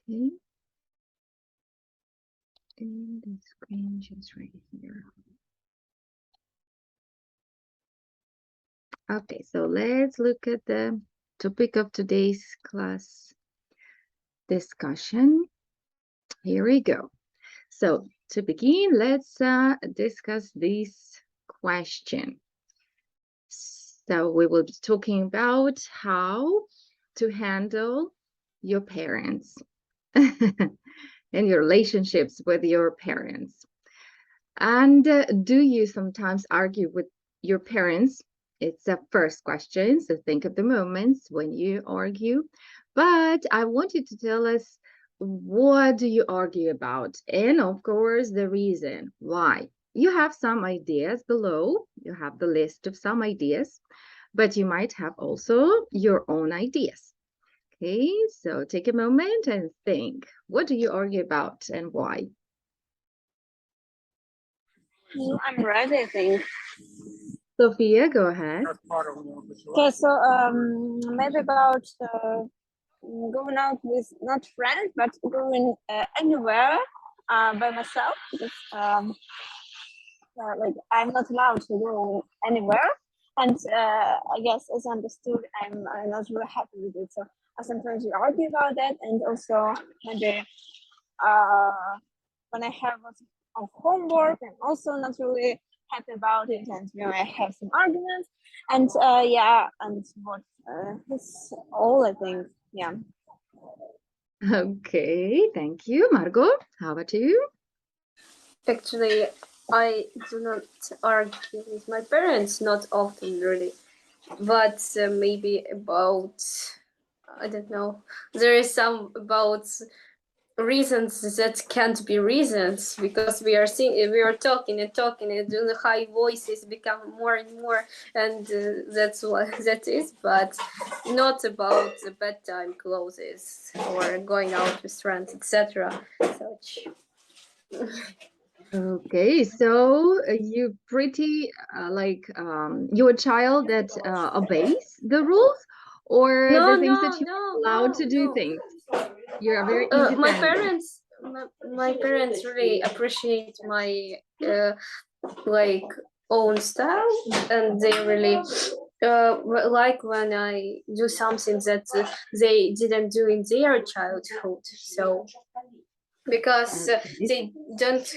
Okay. And the screen just right here. Okay, so let's look at the topic of today's class discussion. Here we go. So to begin, let's discuss this question. So we will be talking about how to handle your parents and your relationships with your parents. And do you sometimes argue with your parents? It's a first question, so think of the moments when you argue. But I want you to tell us, what do you argue about? And of course, the reason why. You have some ideas below. You have the list of some ideas, but you might have also your own ideas. Okay, so take a moment and think. What do you argue about and why? I'm ready, I think. Sophia, go ahead. Okay, so maybe about going out with not friends, but going anywhere by myself, because like I'm not allowed to go anywhere, and I guess as understood, I'm not really happy with it. So sometimes we argue about that, and also maybe when I have of homework, I'm also not really happy about it, and I have some arguments, and yeah, and what that's all I think. Yeah. Okay, thank you. Margot, how about you? Actually, I do not argue with my parents, not often really, but maybe about, I don't know, there is some about reasons that can't be reasons, because we are talking and talking, and the high voices become more and more, and that's what that is, but not about the bedtime clothes or going out with friends, etc. Such. Okay, so you pretty you're a child that obeys the rules, or No, the things that no, you're no, allowed to do no. things. You're very My independent. parents, my parents really appreciate my like own style, and they really like when I do something that they didn't do in their childhood. So because Okay. they didn't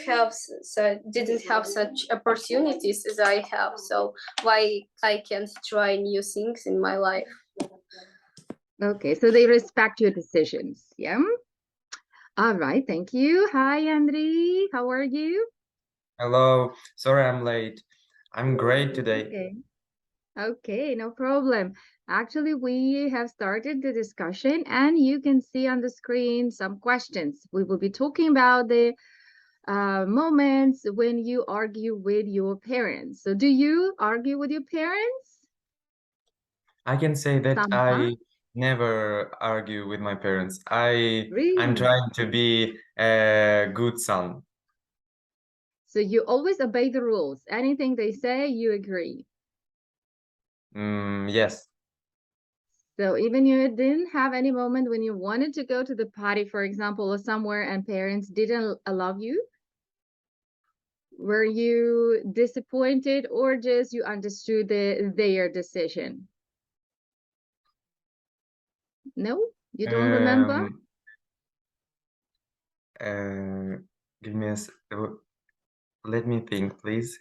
have such opportunities as I have, so why I can't try new things in my life? Okay, so they respect your decisions. Yeah. All right, thank you. Hi, Andri. How are you? Hello, sorry I'm late. I'm great today. Okay. Okay, no problem. Actually, we have started the discussion, and you can see on the screen some questions. We will be talking about the moments when you argue with your parents. So, do you argue with your parents? I can say that Somehow? I never argue with my parents. I'm Really? trying to be a good son. So, you always obey the rules. Anything they say, you agree. Yes. So, even you didn't have any moment when you wanted to go to the party, for example, or somewhere, and parents didn't allow you? Were you disappointed, or just you understood their decision? No, you don't remember? Um, Give me let me think, please.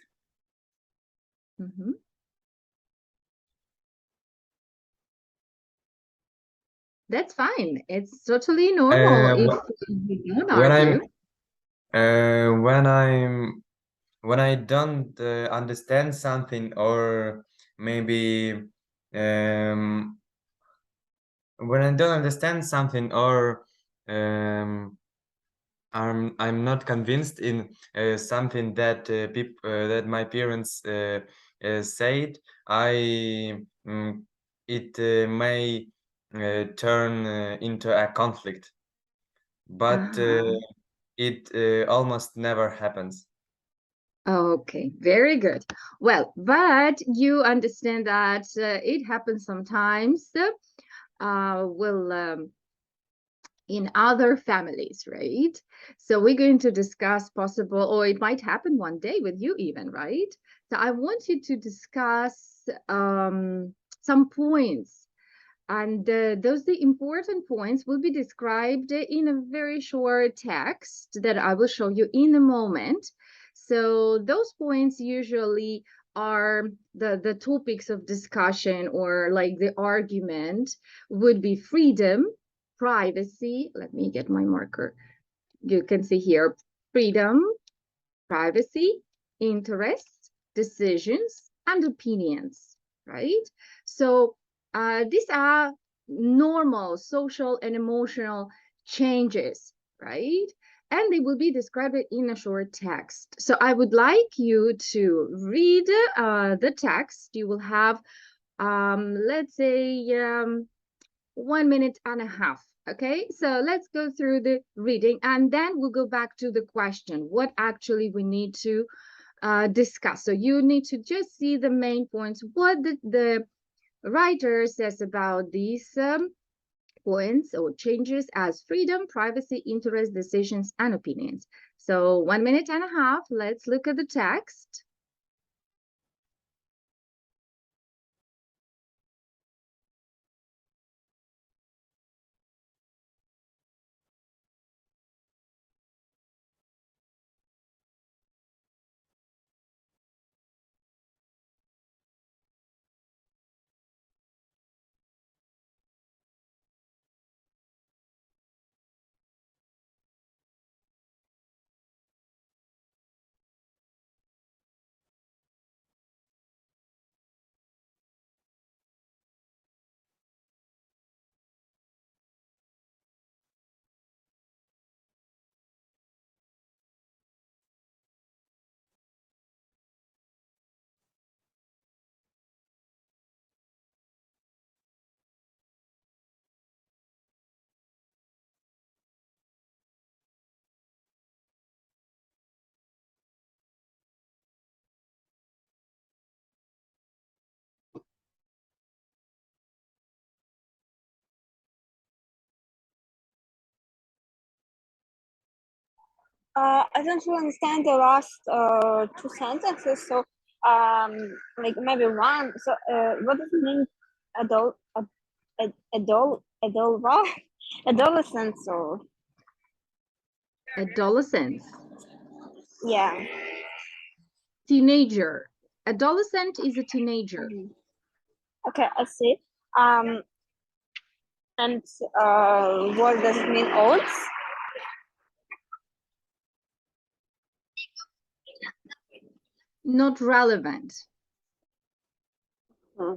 Mhm. That's fine. It's totally normal if you don't When argue. I'm when I don't understand something, or maybe when I don't understand something, or um, I'm not convinced in something that that my parents said, I it may turn into a conflict, but Uh-huh. it almost never happens. Okay, very good. Well, but you understand that it happens sometimes. Well, in other families, right? So we're going to discuss possible, or it might happen one day with you even, right? So I want you to discuss some points, and those the important points will be described in a very short text that I will show you in a moment. So those points usually are the topics of discussion, or like the argument would be freedom, privacy. Let me get my marker. You can see here, freedom, privacy, interests, decisions, and opinions, right? So these are normal social and emotional changes, right? And they will be described in a short text. So I would like you to read the text. You will have, let's say, 1 minute and a half. Okay, so let's go through the reading, and then we'll go back to the question, what actually we need to discuss. So you need to just see the main points, what the writer says about these points or changes as freedom, privacy, interest, decisions, and opinions. So 1 minute and a half, let's look at the text. I don't really understand the last two sentences. So like maybe one. So what does it mean? Adult, what? Adolescence or Adolescence, yeah. teenager. Adolescent is a teenager. Okay, I see. And what does it mean? Old? Not relevant. Hmm.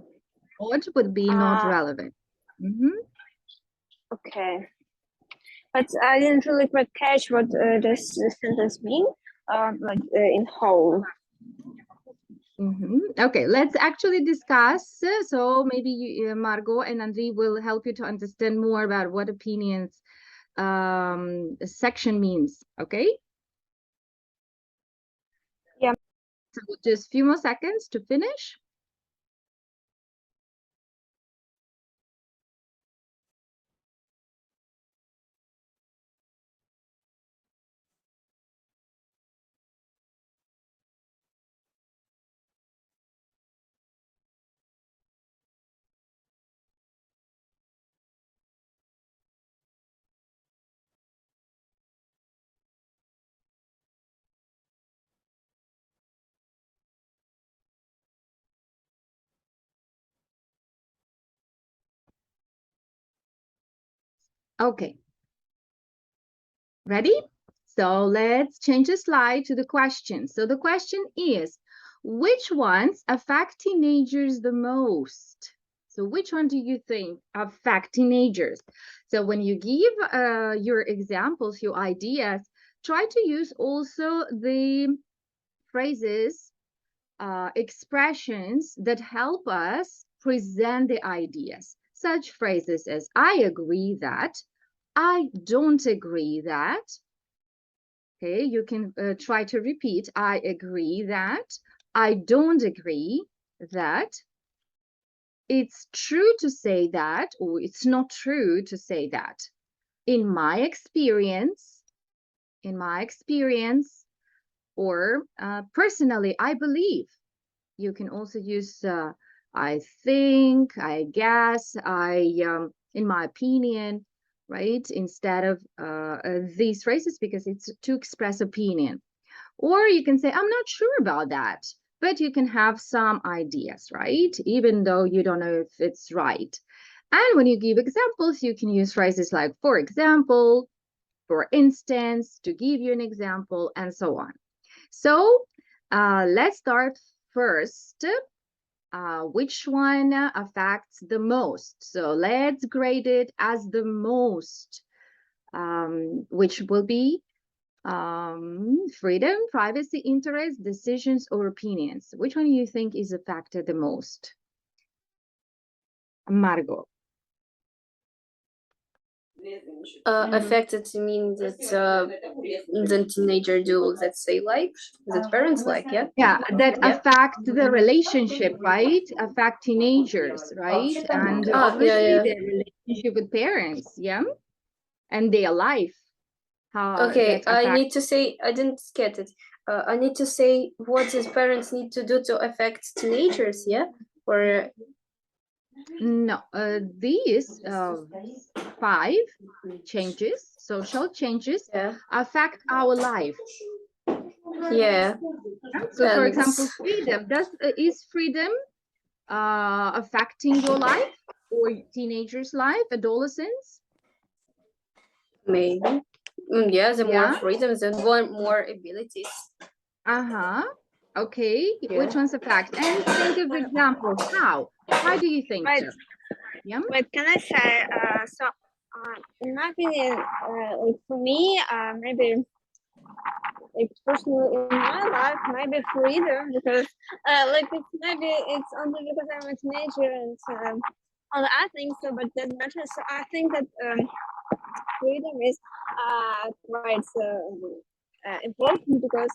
Odd would be not Uh, relevant. Mhm. Okay, but I didn't really quite catch what this sentence mean. Like in whole. Okay, let's actually discuss. So maybe you, Margot and Andre will help you to understand more about what opinions section means. Okay. Yeah. So just a few more seconds to finish. Okay. Ready? So let's change the slide to the question. So the question is, which ones affect teenagers the most? So which one do you think affect teenagers? So when you give your examples, your ideas, try to use also the phrases, expressions that help us present the ideas. Such phrases as, I agree that, I don't agree that. Okay, you can try to repeat, I agree that, I don't agree that, it's true to say that, or it's not true to say that. in my experience, or personally, I believe. You can also use I think, I guess, in my opinion, right? Instead of these phrases, because it's to express opinion. Or you can say, I'm not sure about that, but you can have some ideas, right? Even though you don't know if it's right. And when you give examples, you can use phrases like, for example, for instance, to give you an example, and so on. So let's start first. Which one affects the most? So let's grade it as the most, which will be freedom, privacy, interest, decisions, or opinions. Which one do you think is affected the most? Margot. Affected to mean that the teenager do that they like, that parents like, yeah? Yeah, that Yeah. affect the relationship, right? Affect teenagers, right? And yeah, obviously yeah. their relationship with parents, yeah? And their life. How Okay, that I affects. need to say, I didn't get it. I need to say what the parents need to do to affect teenagers, yeah? Or No, these 5 changes, social changes, yeah, affect our life. yeah. So, for And example, freedom. Is freedom affecting your life or teenagers' life, adolescents? maybe, yeah, the Yeah. more freedom, the more abilities. Okay. Yeah. Which one's affect? And think of examples. How? Why do you think so? Yeah. But can I say, in my opinion, like for me, maybe, like personally in my life, maybe freedom, because, like it's only because I'm a teenager and I think so, but that matters. So I think that freedom is quite important, because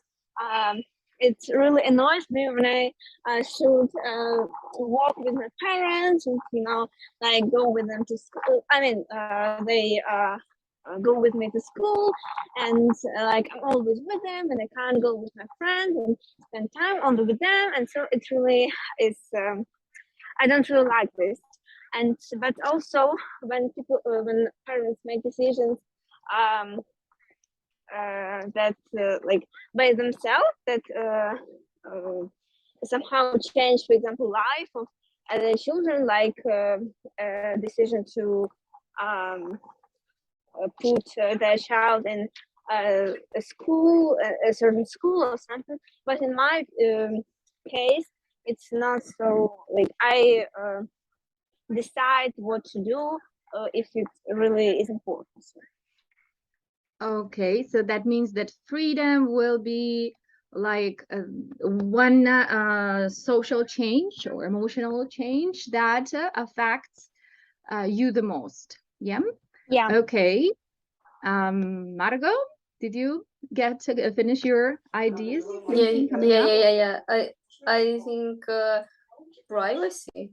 it really annoys me when I should walk with my parents and like go with them to school. I mean, they go with me to school, and like I'm always with them, and I can't go with my friends and spend time only with them, and so it really is. I don't really like this. And but also when when parents make decisions that like by themselves, that somehow change, for example, life of the children, like decision to put their child in a school, a certain school or something. But in my case, it's not so. Like I decide what to do if it really is important. Okay, so that means that freedom will be like one social change or emotional change that affects you the most. Yeah. Yeah. Okay. Margot, did you get to finish your ideas? Thinking, coming up? Yeah. I think privacy,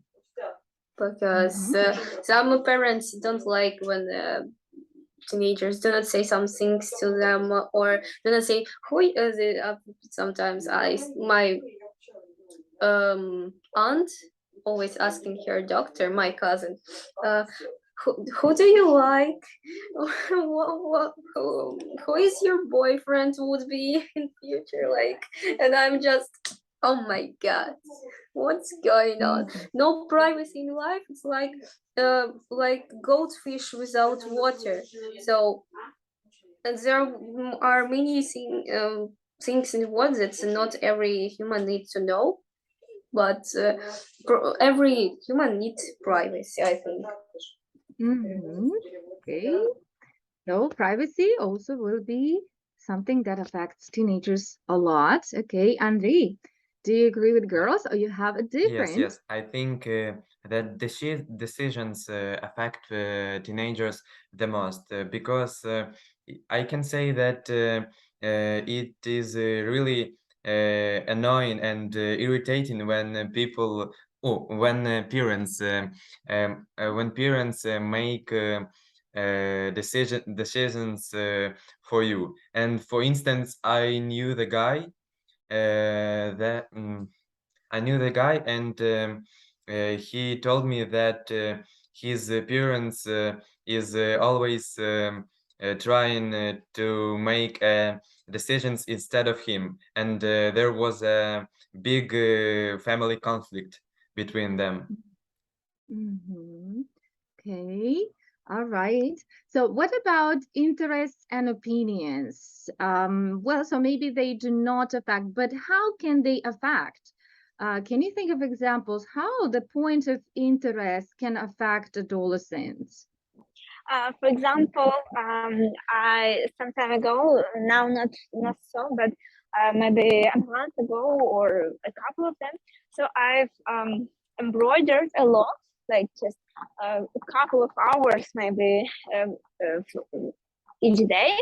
because some parents don't like when teenagers do not say some things to them, or do not say who is it. Sometimes my aunt always asking her doctor, my cousin, who do you like? Who is your boyfriend would be in future, like? And I'm just, oh my god, what's going on? No privacy in life. It's like goldfish without water. So there are many things in what that not every human needs to know, but every human needs privacy, I think. Okay. So privacy also will be something that affects teenagers a lot. Okay, Andrei, do you agree with girls or you have a different? Yes. I think that decisions affect teenagers the most, because I can say that it is really annoying and irritating when when parents make decisions for you. And for instance, I knew the guy I knew the guy, and he told me that his parents is always trying to make decisions instead of him, and there was a big family conflict between them. Mm-hmm. Okay. All right. So what about interests and opinions? Well, so maybe they do not affect, but how can they affect? Can you think of examples how the point of interest can affect adolescents? For example, I some time ago, now not so, but maybe a month ago or a couple of them. So I've embroidered a lot, like just a couple of hours, maybe each day.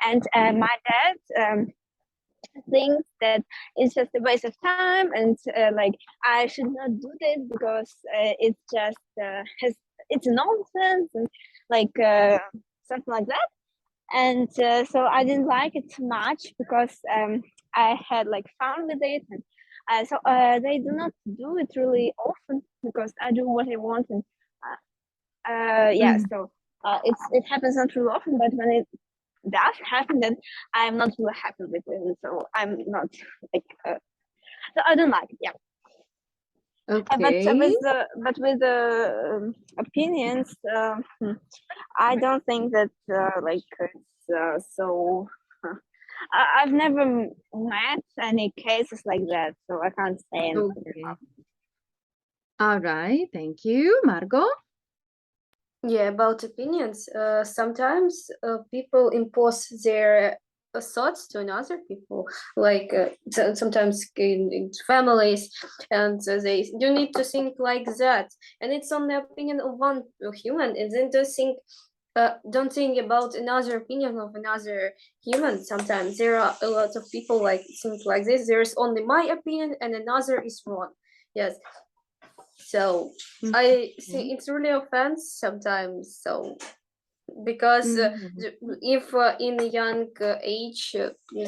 And my dad thinks that it's just a waste of time, and like I should not do this because it's just it's nonsense, and like something like that. And so I didn't like it too much because I had like fun with it, and so they do not do it really often because I do what I want, and yeah, so it happens not really often, but when it does happen, then I'm not really happy with it, and so I'm not like so I don't like it. Yeah. But Okay. with the opinions, I don't think that like it's so. I've never met any cases like that, so I can't say anything. Okay. All right. Thank you, Margot. Yeah, about opinions. Sometimes people impose their thoughts to another people, like sometimes in families, and they you need to think like that, and it's on the opinion of one human, and then don't think about another opinion of another human. Sometimes there are a lot of people like think like this. There's only my opinion, and another is wrong. Yes. So I think it's really offense sometimes. So because if in a young age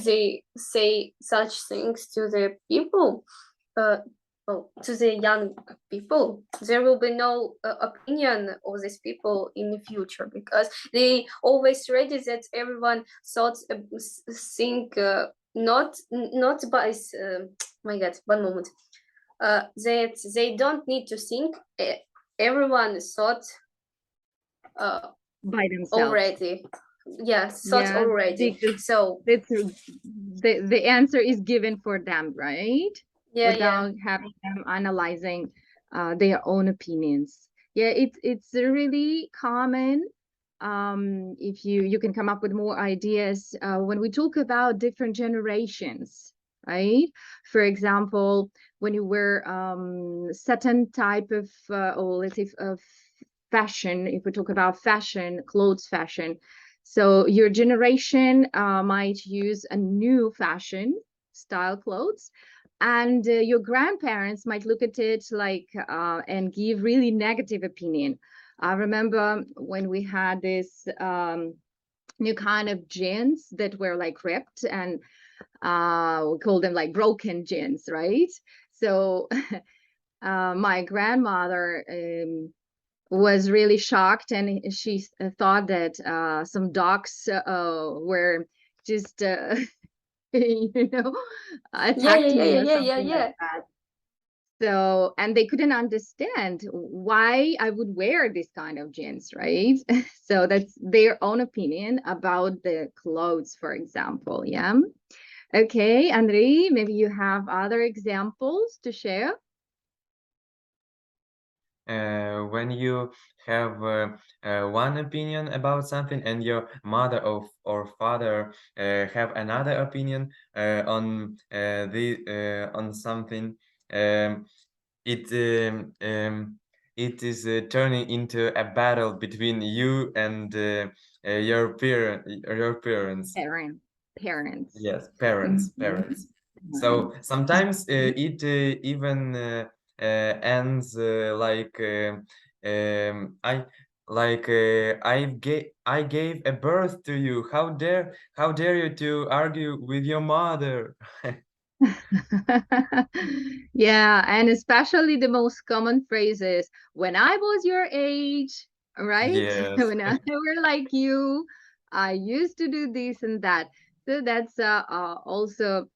they say such things to the people, to the young people, there will be no opinion of these people in the future because they always ready that everyone thoughts think not by my God, one moment. That they don't need to think. Everyone thought By themselves. already. Yes, thought Yeah, already. because So the answer is given for them, right? yeah, Without having them analyzing their own opinions. Yeah, it's really common. If you can come up with more ideas when we talk about different generations, right? For example, when you wear certain type of or let's say of fashion, if we talk about fashion, clothes fashion. So your generation might use a new fashion style clothes, and your grandparents might look at it like and give really negative opinion. I remember when we had this new kind of jeans that were like ripped, and we call them like broken jeans, right? So my grandmother was really shocked, and she thought that some dogs were just you know attacked me or something like that. So, and they couldn't understand why I would wear this kind of jeans, right? So that's their own opinion about the clothes, for example. Yeah. Okay, Andrei, maybe you have other examples to share? When you have one opinion about something and your mother or father have another opinion on something, it is turning into a battle between you and your parents. Parents. Yes, parents. So sometimes it even ends like I like I gave a birth to you. How dare you to argue with your mother? Yeah, and especially the most common phrases, when I was your age, right? Yes. When I were like you, I used to do this and that. So that's also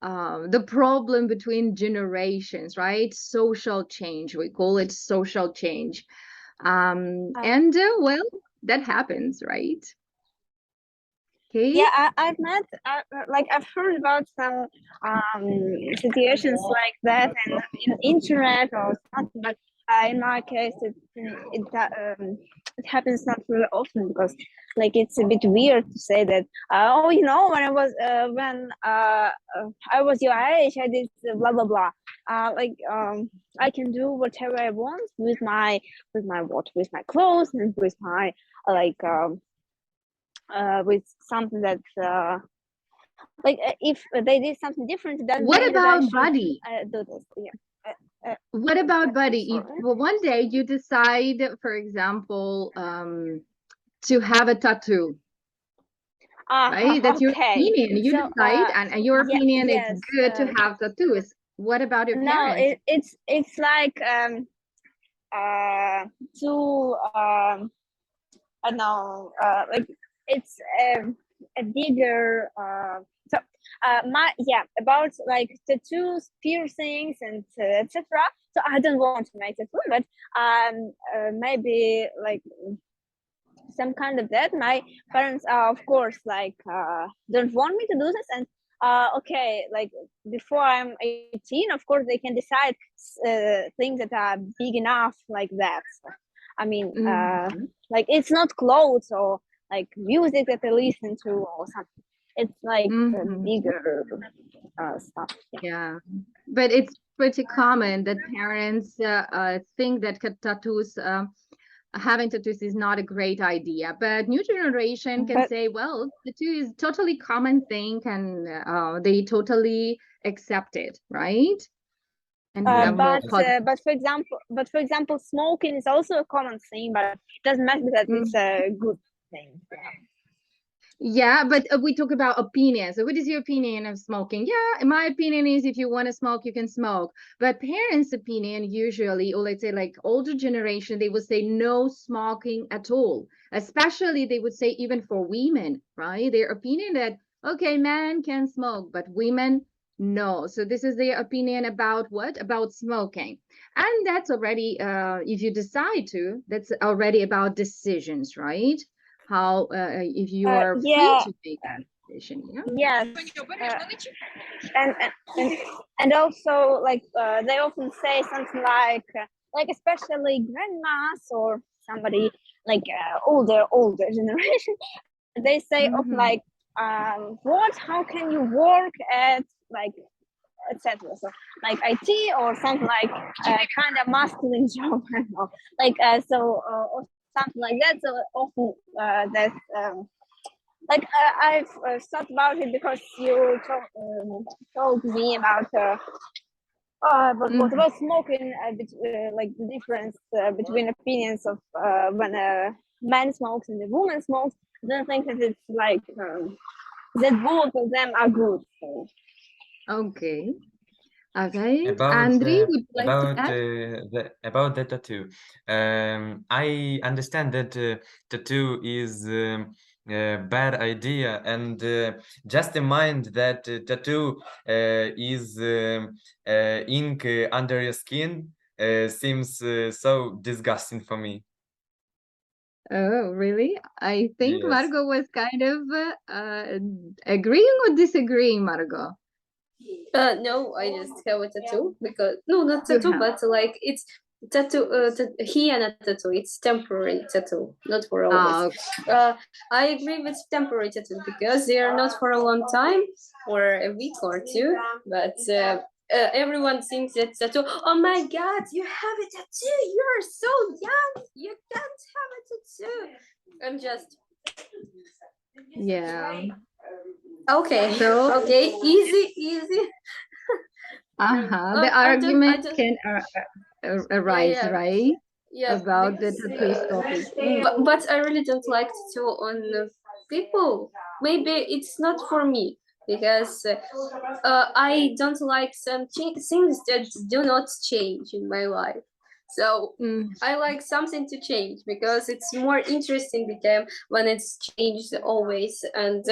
the problem between generations, right? Social change, we call it social change. Uh, And well, that happens, right? Okay. yeah, I've met, like I've heard about some situations like that in internet or something, but in my case, it happens not really often because like it's a bit weird to say that. Oh, you know, when I was your age, I did blah blah blah. I can do whatever I want with my with my clothes and with my like. With something that if they did something different, it doesn't What mean that I about should Buddy? do this. Yeah. What about Buddy? If Sorry. well, one day you decide, for example, to have a tattoo, right? That's your Okay. opinion. You So decide, and your yeah, opinion, it's yes. good to have tattoos. What about your No, parents? it's like to I don't know, like it's a bigger so my yeah, about like tattoos, piercings, and etc. So I don't want to make tattoo, but maybe like some kind of that. My parents are, of course, like don't want me to do this, and okay, like before I'm 18, of course they can decide things that are big enough like that. So, I mean, Mhm. like it's not clothes or like music that they listen to or something. It's like Mhm. bigger stuff. Yeah. Yeah, but it's pretty common that parents think that tattoos, having tattoos is not a great idea. But new generation can But say, well, tattoo is totally common thing, and they totally accept it, right? And have more positive. but for example, smoking is also a common thing, but it doesn't matter that it's a good thing. Yeah, but we talk about opinions. So what is your opinion of smoking? Yeah, my opinion is if you want to smoke, you can smoke. But parents' opinion usually, or let's say like older generation, they would say no smoking at all. Especially they would say even for women, right? Their opinion that, okay, men can smoke, but women, no. So this is their opinion about what? About smoking. And that's already, if you decide to, that's already about decisions, right? How if you are free Yeah, to make that decision, yeah. yes, and and and also like they often say something like especially grandmas or somebody like older generation. They say of Mhm. like what? How can you work at like etc. So like IT or something like kind of masculine job, I don't know. Like or something like that. So often that like I've thought about it because you told me about but what Mhm. about smoking? Like the difference between opinions of when a man smokes and a woman smokes. I don't think that it's like that both of them are good. So. Okay. Okay. About Andri, would you like to add? about the tattoo. I understand that tattoo is a bad idea, and just in mind that tattoo is ink under your skin seems so disgusting for me. Oh, really? I think Yes. Margot was kind of agreeing or disagreeing, Margot. No, I just have a tattoo because no, not You tattoo, have. but like it's tattoo. Henna tattoo. It's temporary tattoo, not for always. Oh, I agree with temporary tattoo because they are not for a long time, or a week or two. But everyone thinks that tattoo. Oh my God, you have a tattoo! You're so young. You can't have a tattoo. I'm just yeah. okay. So, Okay, easy. uh-huh. The I argument don't. can Yeah, arise, yeah. right? Yeah, about the because, today's topic. but I really don't like to do on people. Maybe it's not for me because I don't like some things that do not change in my life. So Mm, I like something to change because it's more interesting became when it's changed always, and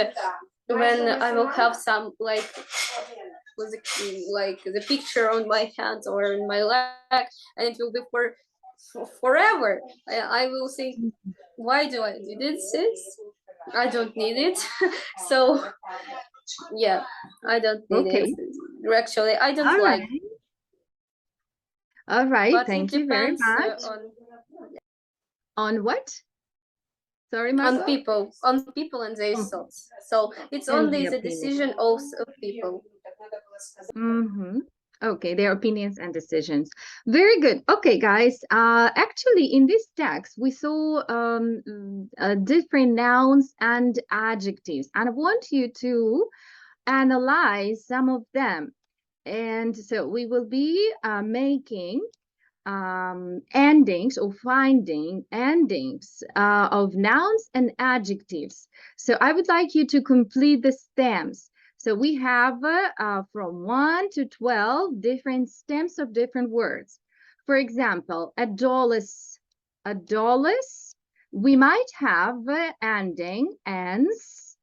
when I will have some like the picture on my hand or in my leg, and it will be for forever. I will think, why do I do this? I don't need it. So yeah, I don't need okay. it. Actually, I don't All like, right. All right. but it Thank you very depends much. On what? Sorry, Margot? on people and their On thoughts. So it's and only the the opinion. decision of people. Mm-hmm. Okay, their opinions and decisions. Very good. Okay, guys. Actually, in this text, we saw different nouns and adjectives, and I want you to analyze some of them. And so we will be making endings or finding endings of nouns and adjectives. So I would like you to complete the stems. So we have from 1 to 12 different stems of different words. For example, adolis, we might have ending ends,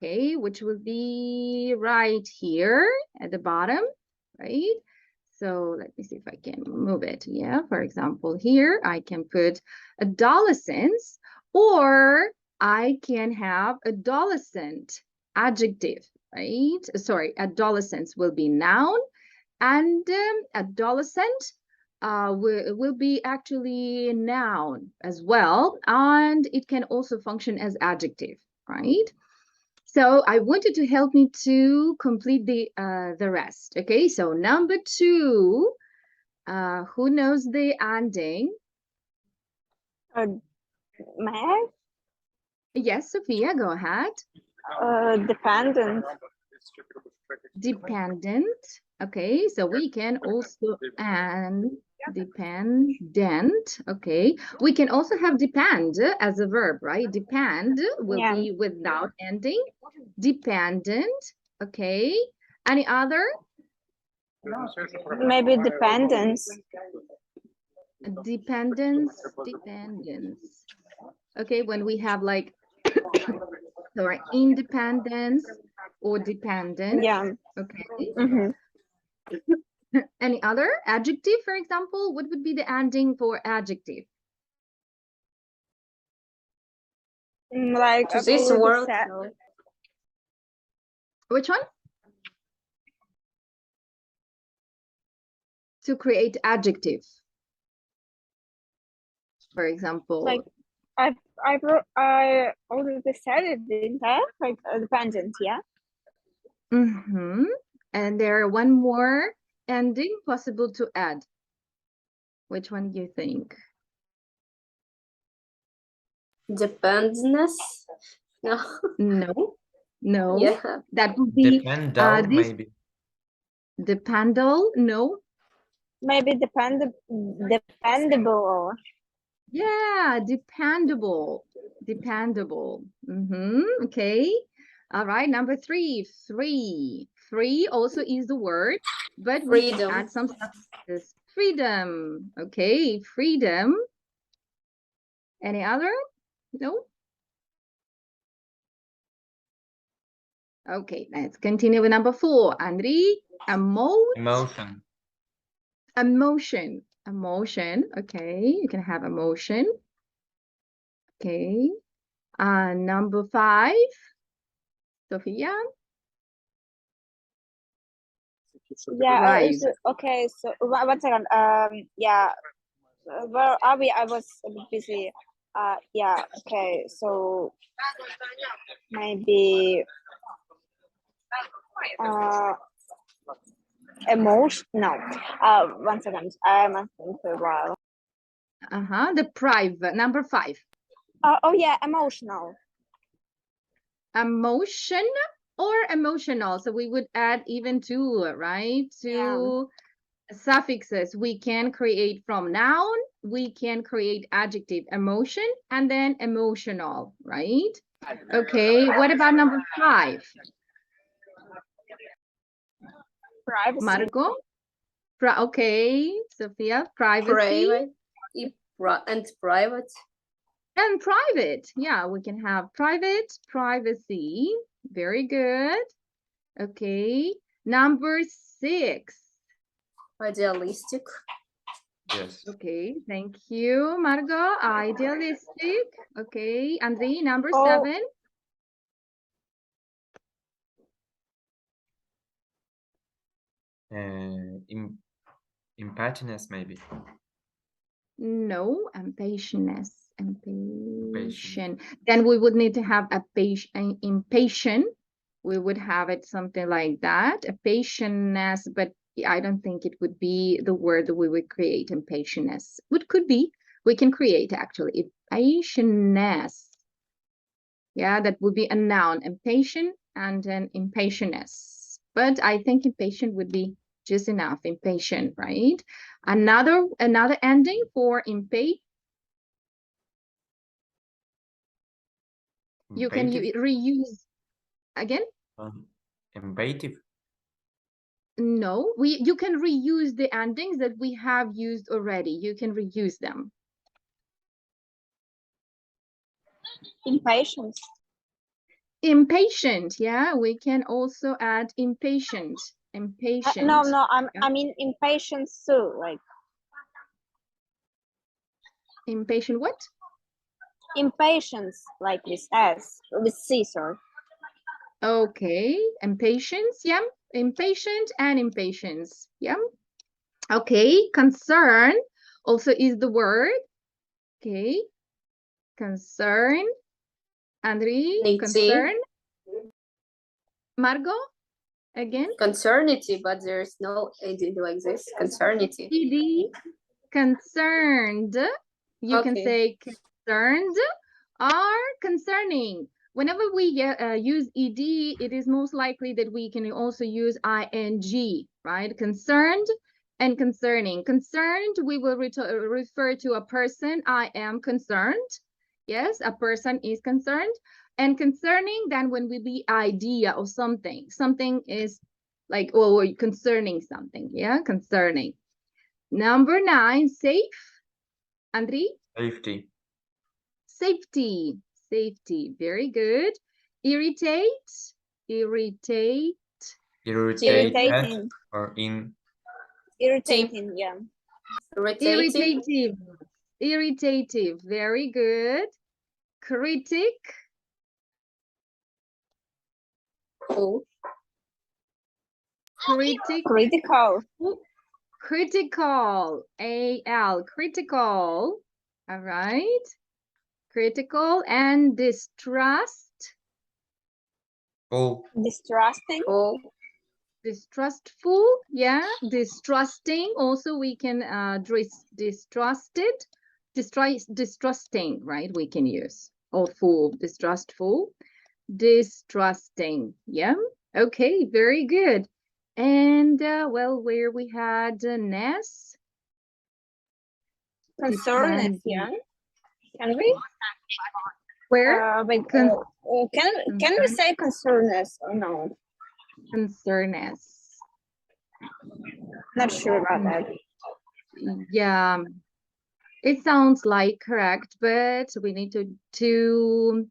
okay, which will be right here at the bottom, right? So let me see if I can move it. Yeah, for example, here I can put adolescence, or I can have adolescent adjective, right? Sorry, adolescence will be noun, and adolescent will be actually noun as well, and it can also function as adjective, right? So I wanted to help me to complete the rest. Okay, so number 2, who knows the ending? May I? Yes, Sophia, go ahead. Dependent. Dependent. Okay, so we can also and dependent. Okay, we can also have depend as a verb, right? Depend will Yeah. be without ending. Dependent. Okay, any other? Maybe dependence. Dependence. Okay, when we have like sorry, independence or dependent. Yeah. Okay. Mm-hmm. Any other adjective, for example? What would be the ending for adjective? Like To this already world, said. no. Which one? To create adjective. For example. Like I already said it, didn't I? Like dependent, yeah. Mm-hmm. And there one more ending possible to add. Which one do you think? Dependence? No. No. No. Yeah. That would be Dependal, this maybe. dependal. No. Maybe dependable. Yeah, dependable. Dependable. Okay. All right. Number 3, free. Free also is the word, but we can Freedom. add some suffixes. Freedom. Okay, freedom. Any other? No? Okay, let's continue with number 4. Andri, Emotion. emotion. Emotion. Okay, you can have emotion. Okay. Number 5. Sophia. Yeah. Right. Okay. So 1 second. Yeah. Where are we? I was a bit busy. Yeah. Okay. So maybe emotion. No. 1 second. I must think for a while. Deprive. Number 5. Oh yeah, emotional. Emotion or emotional. So we would add even to, right? To suffixes we can create from noun, we can create adjective emotion and then emotional, right? Okay, what about number 5? Privacy. Marco? Okay, Sophia, privacy. Private. And private. And private, yeah, we can have private, privacy. Very good. Okay, number 6. Idealistic. Yes. Okay, thank you, Margot. Idealistic. Okay, Andrei, number Oh. 7. Impatience, maybe. No, impatience. Impatient. Then we would need to have a impatient. We would have it something like that. A patientness, but I don't think it would be the word that we would create. Impatientness. What could be? We can create actually impatientness. Yeah, that would be a noun. Impatient and then impatientness. But I think impatient would be just enough. Impatient, right? Another ending for impatient. You can reuse again. Innovative. No, you can reuse the endings that we have used already. You can reuse them. Impatience. Impatient, yeah, we can also add impatient. Impatient. No, Yeah. I mean impatience too. Like impatient. What? Impatience, like with S, with C, sorry. Okay, impatience, yeah. Impatient and impatience, yeah. Okay, concern also is the word. Okay, concern. Andrei, concern. Margot, again. Concernity, but there's no ed like this. Concernity. Ed, concerned. You can say concerned or concerning. Whenever we use ed, it is most likely that we can also use ing, right? Concerned and concerning. Concerned, we will refer to a person. I am concerned. Yes, a person is concerned. And concerning, then when we be idea of something, something is like, oh, concerning something. Yeah, concerning. Number 9, safe. Andrei? Safety. Safety. Safety. Very good. Irritate. Irritate. Irritating. Or in. Irritating, yeah. Irritative. Irritative. Very good. Critic. Critic. Critical. Critical. A-L. Critical. All right. Critical and distrust. Distrusting. Distrustful, yeah. Distrusting, also we can distrusting, right? We can use distrustful, distrusting, yeah. Okay, very good. And well, where we had Ness. Concerned, yeah. Can we? Where? Can we say concerned or no? Concerned. Not sure about that. Yeah, it sounds like correct, but we need to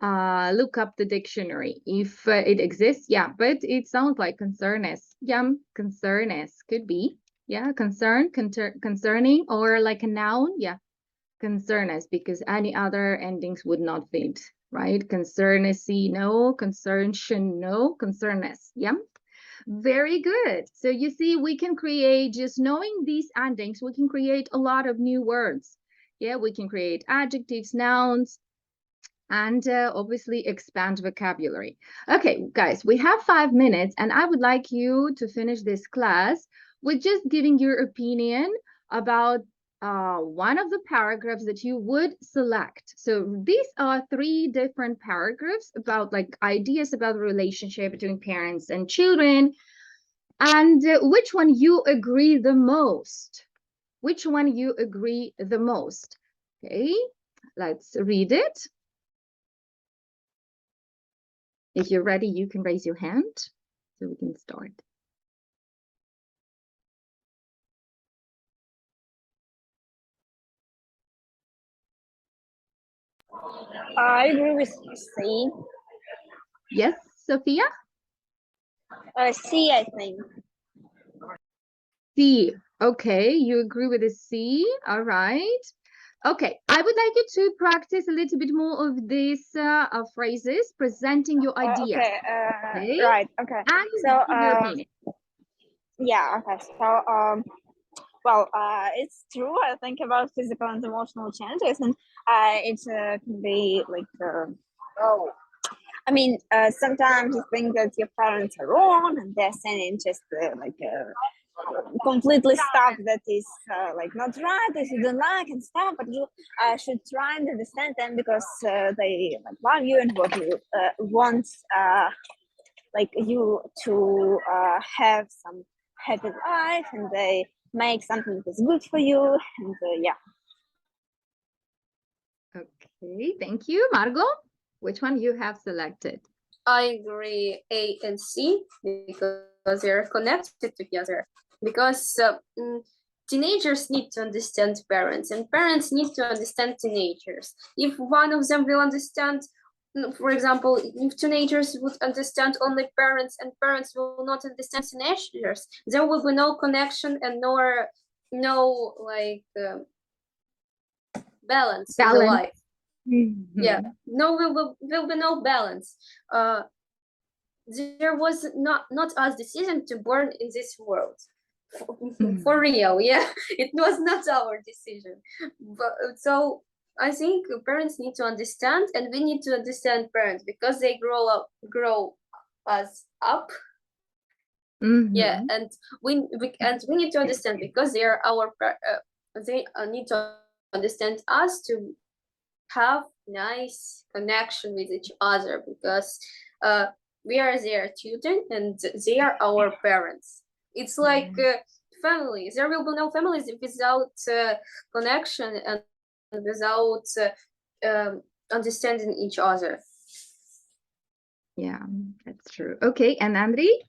look up the dictionary if it exists. Yeah, but it sounds like concernest. Yeah, concernest could be. Yeah, concerning, or like a noun. Yeah, concernest, because any other endings would not fit, right? Concernacy, no. Concerntion, no. Concernest, yeah. Very good. So you see, we can create, just knowing these endings, we can create a lot of new words. Yeah, we can create adjectives, nouns, and obviously expand vocabulary. Okay, guys, we have 5 minutes, and I would like you to finish this class with just giving your opinion about one of the paragraphs that you would select. So these are 3 different paragraphs about like ideas about the relationship between parents and children, and which one you agree the most. which one you agree the most? Okay, let's read it. If you're ready, you can raise your hand so we can start. I agree with C. Yes, Sophia? C, I think. C. Okay, you agree with the C. All right. Okay, I would like you to practice a little bit more of these phrases, presenting your ideas. Okay. Okay. Right. Okay. And So, give your opinion. yeah. Okay. So, well, it's true. I think about physical and emotional changes, and it can be like, oh, I mean, sometimes you think that your parents are wrong and they're saying just completely stuff that is like not right, that you don't like and stuff, but you should try and understand them because they like love you and what you want like you to have some happy life, and they make something that's good for you, and yeah. Okay, thank you. Margot, which one you have selected? I agree A and C because they're connected together. Because teenagers need to understand parents, and parents need to understand teenagers. If one of them will understand, for example, if teenagers would understand only parents and parents will not understand teenagers, there will be no connection and no like balance in the life. Yeah, no, will be no balance. There was not us decision to born in this world. For real, yeah, it was not our decision. But so I think parents need to understand, and we need to understand parents because they grow us up. Yeah, and we need to understand because they are our they need to understand us to have nice connection with each other because we are their children and they are our parents. It's like family. There will be no families without connection and without understanding each other. Yeah, that's true. Okay, and Andriy,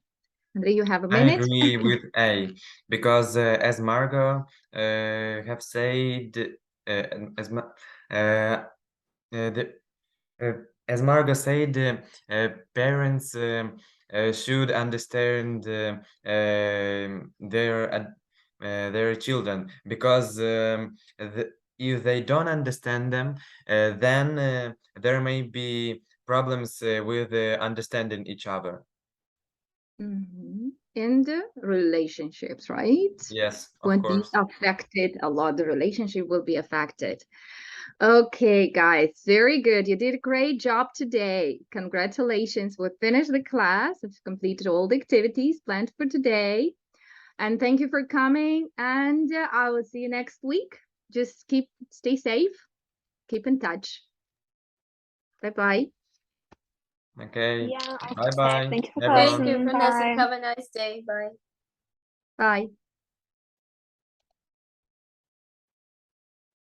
you have a I minute. agree with A because as Margot have said, as Ma the as Margot said, parents should understand their children because if they don't understand them, then there may be problems with understanding each other. In the relationships, right? Yes, When of course. these affected a lot, the relationship will be affected. Okay, guys, very good. You did a great job today. Congratulations. We finished the class. We've completed all the activities planned for today. And thank you for coming. And I will see you next week. Just stay safe. Keep in touch. Bye-bye. Okay. Yeah. Bye bye. Thank you for everyone. Thank you, listening. Vanessa. Bye. Have a nice day. Bye. Bye.